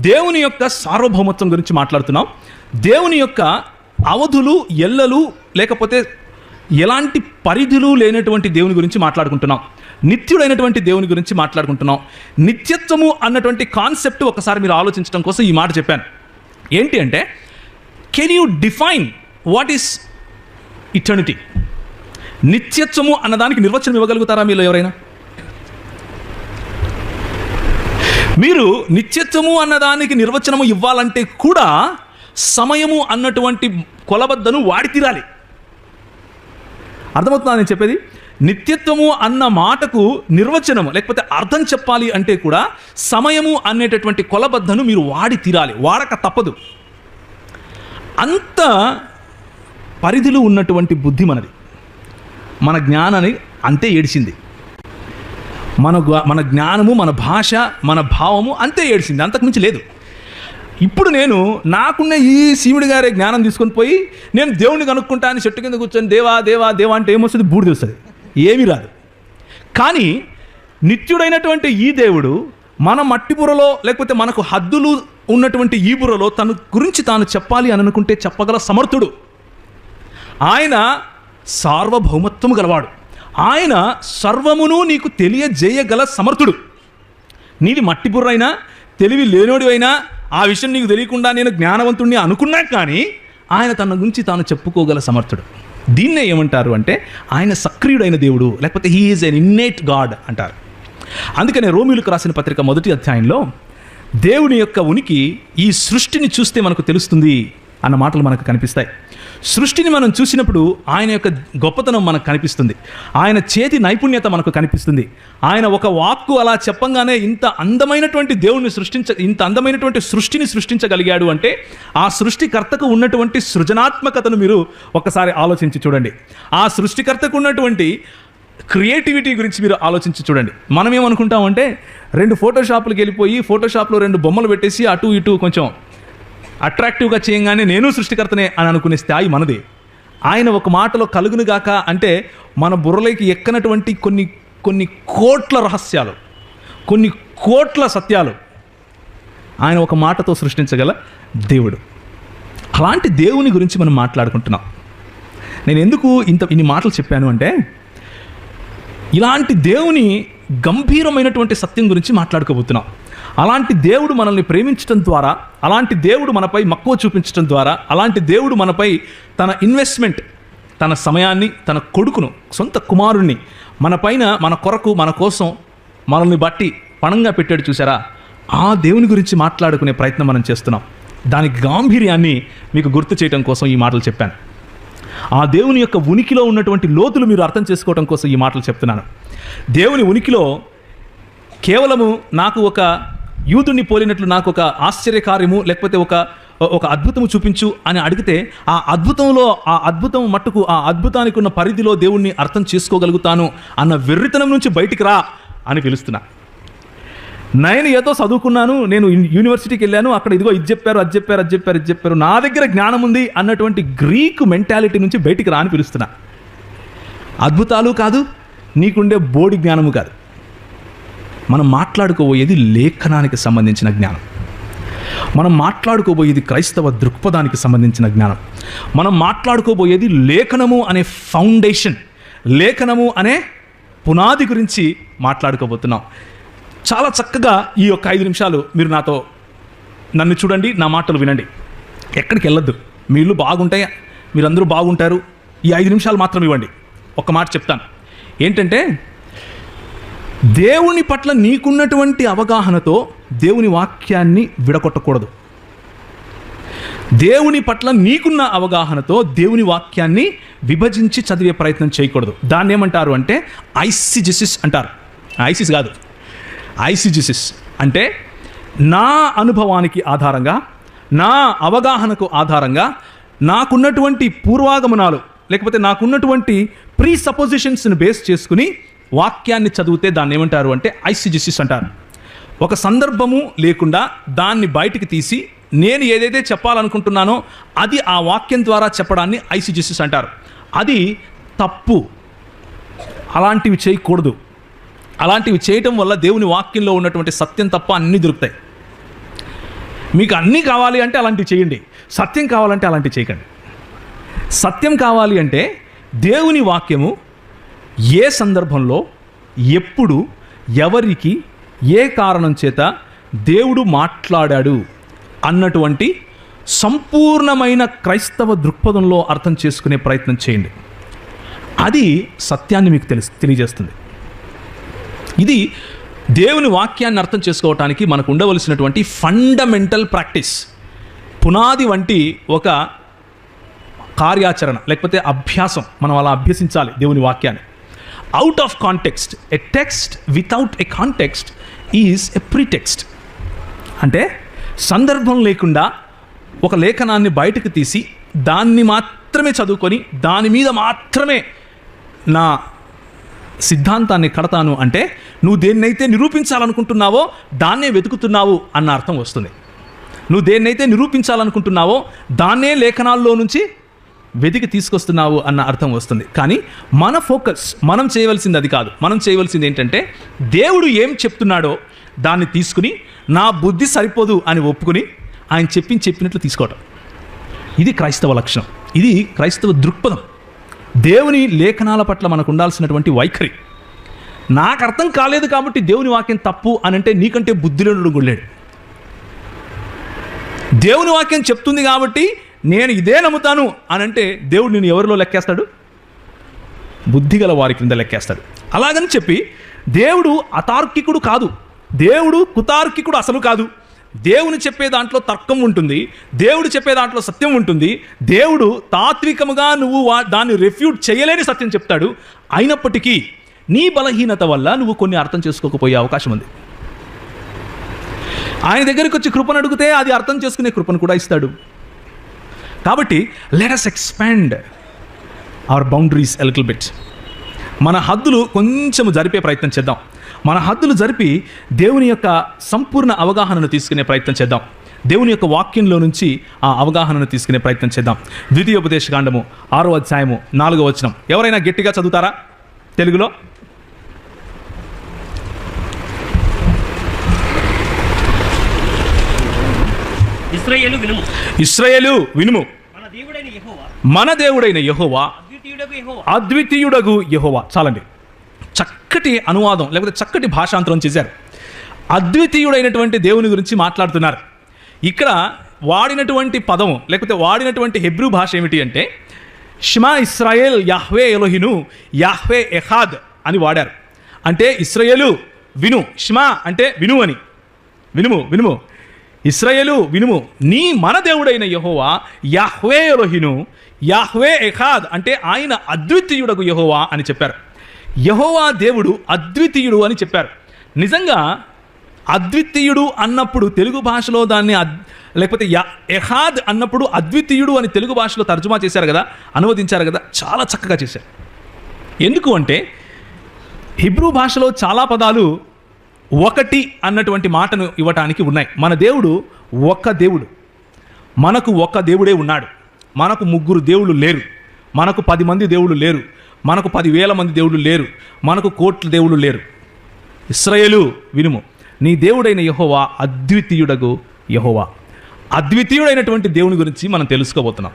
దేవుని యొక్క సార్వభౌమత్వం గురించి మాట్లాడుతున్నాం. దేవుని యొక్క అవధులు, ఎల్లలు, లేకపోతే ఎలాంటి పరిధులు లేనటువంటి దేవుని గురించి మాట్లాడుకుంటున్నాం. నిత్యుడైనటువంటి దేవుని గురించి మాట్లాడుకుంటున్నాం. నిత్యత్వము అన్నటువంటి కాన్సెప్ట్ ఒకసారి మీరు ఆలోచించడం కోసం ఈ మాట చెప్పాను. ఏంటి అంటే, can you define what is eternity? నిత్యత్వము అన్నదానికి నిర్వచనం ఇవ్వగలుగుతారా మీలో ఎవరైనా? మీరు నిత్యత్వము అన్నదానికి నిర్వచనము ఇవ్వాలంటే కూడా సమయము అన్నటువంటి కొలబద్దను వాడి తీరాలి. అర్థమవుతుందా నేను చెప్పేది? నిత్యత్వము అన్న మాటకు నిర్వచనము లేకపోతే అర్థం చెప్పాలి అంటే కూడా సమయము అనేటటువంటి కొలబద్దను మీరు వాడి తీరాలి, వాడక తప్పదు. అంత పరిధిలో ఉన్నటువంటి బుద్ధి మనది. మన జ్ఞానాన్ని అంతే ఏడిసింది. మన జ్ఞానము, మన భాష, మన భావము అంతే ఏడిసింది, అంతకుమించి లేదు. ఇప్పుడు నేను నాకున్న ఈ శివుడి గారే జ్ఞానం తీసుకొని పోయి నేను దేవుడిని కనుక్కుంటా అని చెట్టు కింద కూర్చొని దేవా దేవా దేవా అంటే ఏమొస్తుంది? బూడిద వస్తుంది, ఏమీ రాదు. కానీ నిత్యుడైనటువంటి ఈ దేవుడు మన మట్టి బుర్రలో లేకపోతే మనకు హద్దులు ఉన్నటువంటి ఈ బుర్రలో తన గురించి తాను చెప్పాలి అని అనుకుంటే చెప్పగల సమర్థుడు. ఆయన సార్వభౌమత్వము గలవాడు. ఆయన సర్వమును నీకు తెలియజేయగల సమర్థుడు. నీది మట్టి బుర్ర అయినా, తెలివి లేనోడి అయినా, ఆ విషయం నీకు తెలియకుండా నేను జ్ఞానవంతుడిని అనుకున్నా కానీ ఆయన తన గురించి తాను చెప్పుకోగల సమర్థుడు. దీన్నే ఏమంటారు అంటే ఆయన సక్రియుడైన దేవుడు, లేకపోతే he is an innate god అంటారు. అందుకనే రోమీయులకు రాసిన పత్రిక 1వ అధ్యాయంలో దేవుని యొక్క ఉనికి ఈ సృష్టిని చూస్తే మనకు తెలుస్తుంది అన్న మాటలు మనకు కనిపిస్తాయి. సృష్టిని మనం చూసినప్పుడు ఆయన యొక్క గొప్పతనం మనకు కనిపిస్తుంది, ఆయన చేతి నైపుణ్యత మనకు కనిపిస్తుంది. ఆయన ఒక వాక్కు అలా చెప్పంగానే ఇంత అందమైనటువంటి దేవుణ్ణి ఇంత అందమైనటువంటి సృష్టిని సృష్టించగలిగాడు అంటే ఆ సృష్టికర్తకు ఉన్నటువంటి సృజనాత్మకతను మీరు ఒకసారి ఆలోచించి చూడండి. ఆ సృష్టికర్తకు ఉన్నటువంటి క్రియేటివిటీ గురించి మీరు ఆలోచించి చూడండి. మనం ఏమనుకుంటామంటే 2 ఫోటోషాప్లకు వెళ్ళిపోయి ఫోటోషాప్లో 2 బొమ్మలు పెట్టేసి అటు ఇటు కొంచెం అట్రాక్టివ్గా చేయగానే నేను సృష్టికర్తనే అని అనుకునే స్థాయి మనది. ఆయన ఒక మాటలో కలుగునుగాక అంటే మన బుర్రలోకి ఎక్కనటువంటి కొన్ని కోట్ల రహస్యాలు, కొన్ని కోట్ల సత్యాలు ఆయన ఒక మాటతో సృష్టించగల దేవుడు. అలాంటి దేవుని గురించి మనం మాట్లాడుకుంటున్నాం. నేను ఎందుకు ఇన్ని మాటలు చెప్పాను అంటే ఇలాంటి దేవుని గంభీరమైనటువంటి సత్యం గురించి మాట్లాడుకోబోతున్నాం. అలాంటి దేవుడు మనల్ని ప్రేమించడం ద్వారా, అలాంటి దేవుడు మనపై మక్కువ చూపించడం ద్వారా, అలాంటి దేవుడు మనపై తన ఇన్వెస్ట్మెంట్, తన సమయాన్ని, తన కొడుకును, సొంత కుమారుణ్ణి మన పైన, మన కొరకు, మన కోసం మనల్ని బట్టి పణంగా పెట్టాడు చూసారా? ఆ దేవుని గురించి మాట్లాడుకునే ప్రయత్నం మనం చేస్తున్నాం. దాని గాంభీర్యాన్ని మీకు గుర్తు చేయడం కోసం ఈ మాటలు చెప్పాను. ఆ దేవుని యొక్క ఉనికిలో ఉన్నటువంటి లోతులు మీరు అర్థం చేసుకోవడం కోసం ఈ మాటలు చెప్తున్నాను. దేవుని ఉనికిలో కేవలము నాకు ఒక యూదుని పోలినట్లు నాకు ఒక ఆశ్చర్యకార్యము లేకపోతే ఒక అద్భుతము చూపించు అని అడిగితే ఆ అద్భుతం మట్టుకు ఆ అద్భుతానికి ఉన్న పరిధిలో దేవుణ్ణి అర్థం చేసుకోగలుగుతాను అన్న వెర్రితనం నుంచి బయటికి రా అని పిలుస్తున్నా. నేను ఏదో చదువుకున్నాను, నేను యూనివర్సిటీకి వెళ్ళాను, అక్కడ ఇదిగో ఇది చెప్పారు, అది చెప్పారు, నా దగ్గర జ్ఞానం ఉంది అన్నటువంటి గ్రీకు మెంటాలిటీ నుంచి బయటికి రా అని పిలుస్తున్నా. అద్భుతాలు కాదు, నీకుండే బోడి జ్ఞానము కాదు. మనం మాట్లాడుకోబోయేది లేఖనానికి సంబంధించిన జ్ఞానం. మనం మాట్లాడుకోబోయేది క్రైస్తవ దృక్పథానికి సంబంధించిన జ్ఞానం. మనం మాట్లాడుకోబోయేది లేఖనము అనే ఫౌండేషన్, లేఖనము అనే పునాది గురించి మాట్లాడుకోబోతున్నాం. చాలా చక్కగా ఈ యొక్క 5 నిమిషాలు మీరు నన్ను చూడండి, నా మాటలు వినండి, ఎక్కడికి వెళ్ళొద్దు. మీ ఇల్లు బాగుంటాయి, మీరందరూ బాగుంటారు. ఈ 5 నిమిషాలు మాత్రం ఇవ్వండి. ఒక మాట చెప్తాను ఏంటంటే, దేవుని పట్ల నీకున్నటువంటి అవగాహనతో దేవుని వాక్యాన్ని విడగొట్టకూడదు. దేవుని పట్ల నీకున్న అవగాహనతో దేవుని వాక్యాన్ని విభజించి చదివే ప్రయత్నం చేయకూడదు. దాన్ని ఏమంటారు అంటే ఐసిజిసిస్ అంటారు. ఐసిస్ కాదు, ఐసిజిసిస్ అంటే నా అనుభవానికి ఆధారంగా, నా అవగాహనకు ఆధారంగా, నాకున్నటువంటి పూర్వాగమనాలు లేకపోతే నాకున్నటువంటి ప్రీ సపోజిషన్స్ని బేస్ చేసుకుని వాక్యాన్ని చదివితే దాన్ని ఏమంటారు అంటే ఐసిజిసిస్ అంటారు. ఒక సందర్భము లేకుండా దాన్ని బయటికి తీసి నేను ఏదైతే చెప్పాలనుకుంటున్నానో అది ఆ వాక్యం ద్వారా చెప్పడాన్ని ఐసిజిసిస్ అంటారు. అది తప్పు. అలాంటివి చేయకూడదు. అలాంటివి చేయటం వల్ల దేవుని వాక్యంలో ఉన్నటువంటి సత్యం తప్ప అన్నీ దొరుకుతాయి. మీకు అన్నీ కావాలి అంటే అలాంటివి చేయండి, సత్యం కావాలంటే అలాంటివి చేయకండి. సత్యం కావాలి అంటే దేవుని వాక్యము ఏ సందర్భంలో, ఎప్పుడు, ఎవరికి, ఏ కారణం చేత దేవుడు మాట్లాడాడు అన్నటువంటి సంపూర్ణమైన క్రైస్తవ దృక్పథంలో అర్థం చేసుకునే ప్రయత్నం చేయండి. అది సత్యాన్ని మీకు తెలియజేస్తుంది. ఇది దేవుని వాక్యాన్ని అర్థం చేసుకోవటానికి మనకు ఉండవలసినటువంటి ఫండమెంటల్ ప్రాక్టీస్, పునాది వంటి ఒక కార్యాచరణ లేకపోతే అభ్యాసం. మనం అలా అభ్యసించాలి దేవుని వాక్యాన్ని. Out of context, a text without a context is a pretext. అంటే సందర్భం లేకుండా ఒక లేఖనాన్ని బయటకు తీసి దాన్ని మాత్రమే చదువుకొని దాని మీద మాత్రమే నా సిద్ధాంతాన్ని కడతాను అంటే నువ్వు దేన్నైతే నిరూపించాలనుకుంటున్నావో దాన్నే వెతుకుతున్నావు అన్న అర్థం వస్తుంది. నువ్వు దేన్నైతే నిరూపించాలనుకుంటున్నావో దాన్నే లేఖనాల్లో నుంచి వెతికి తీసుకొస్తున్నావు అన్న అర్థం వస్తుంది. కానీ మన ఫోకస్, మనం చేయవలసింది అది కాదు. మనం చేయవలసింది ఏంటంటే దేవుడు ఏం చెప్తున్నాడో దాన్ని తీసుకుని నా బుద్ధి సరిపోదు అని ఒప్పుకుని ఆయన చెప్పినట్లు తీసుకోవటం. ఇది క్రైస్తవ లక్షణం, ఇది క్రైస్తవ దృక్పథం. దేవుని లేఖనాల పట్ల మనకు ఉండాల్సినటువంటి వైఖరి. నాకు అర్థం కాలేదు కాబట్టి దేవుని వాక్యం తప్పు అని అంటే నీకంటే బుద్ధిలేనుడు గుళ్ళాడు. దేవుని వాక్యం చెప్తుంది కాబట్టి నేను ఇదే నమ్ముతాను అని అంటే దేవుడు నేను ఎవరిలో లెక్కేస్తాడు? బుద్ధిగల వారి క్రింద లెక్కేస్తాడు. అలాగని చెప్పి దేవుడు అతార్కికుడు కాదు, దేవుడు కుతార్కికుడు అసలు కాదు. దేవుని చెప్పే దాంట్లో తర్కం ఉంటుంది, దేవుడు చెప్పే దాంట్లో సత్యం ఉంటుంది. దేవుడు తాత్వికముగా నువ్వు దాన్ని రెఫ్యూట్ చేయలేని సత్యం చెప్తాడు. అయినప్పటికీ నీ బలహీనత వల్ల నువ్వు కొన్ని అర్థం చేసుకోకపోయే అవకాశం ఉంది. ఆయన దగ్గరికి వచ్చి కృపను అడిగితే అది అర్థం చేసుకునే కృపను కూడా ఇస్తాడు. కాబట్టి let us expand our boundaries a little bit. మన హద్దులు కొంచెం జరిపే ప్రయత్నం చేద్దాం. మన హద్దులు జరిపి దేవుని యొక్క సంపూర్ణ అవగాహనను తీసుకునే ప్రయత్నం చేద్దాం. దేవుని యొక్క వాక్యంలో నుంచి ఆ అవగాహనను తీసుకునే ప్రయత్నం చేద్దాం. ద్వితీయోపదేశకాండము 6వ అధ్యాయము 4వ వచనం ఎవరైనా గట్టిగా చదువుతారా తెలుగులో? ఇశ్రాయేలు వినుము, మన దేవుడైన యెహోవా అద్వితీయుడగు యెహోవా. చాలండి, చక్కటి అనువాదం లేకపోతే చక్కటి భాషాంతరం చేశారు. అద్వితీయుడైనటువంటి దేవుని గురించి మాట్లాడుతున్నారు. ఇక్కడ వాడినటువంటి పదం లేకపోతే వాడినటువంటి హెబ్రూ భాష ఏమిటి అంటే షిమా ఇస్రాయేల్ యాహ్వే ఎలోహిను యాహ్వే ఎహాద్ అని వాడారు. అంటే ఇశ్రాయేలు విను, షిమా అంటే విను అని, వినుము ఇశ్రాయేలు వినుము, నీ మన దేవుడైన యెహోవా యాహ్వే ఎలోహిను యాహ్వే ఎహాద్ అంటే ఆయన అద్వితీయుడగు యెహోవా అని చెప్పారు. యెహోవా దేవుడు అద్వితీయుడు అని చెప్పారు. నిజంగా అద్వితీయుడు అన్నప్పుడు తెలుగు భాషలో దాన్ని లేకపోతే ఎహాద్ అన్నప్పుడు అద్వితీయుడు అని తెలుగు భాషలో తర్జుమా చేశారు కదా, అనువదించారు కదా, చాలా చక్కగా చేశారు. ఎందుకు అంటే హిబ్రూ భాషలో చాలా పదాలు ఒకటి అన్నటువంటి మాటను ఇవ్వటానికి ఉన్నాయి. మన దేవుడు ఒక్క దేవుడు, మనకు ఒక్క దేవుడే ఉన్నాడు. మనకు 3 దేవుళ్ళు లేరు, మనకు 10 మంది దేవుళ్ళు లేరు, మనకు 10,000 మంది దేవుళ్ళు లేరు, మనకు కోట్ల దేవుళ్ళు లేరు. ఇశ్రాయేలు వినుము, నీ దేవుడైన యెహోవా అద్వితీయుడగు యెహోవా. అద్వితీయుడైనటువంటి దేవుని గురించి మనం తెలుసుకోబోతున్నాం.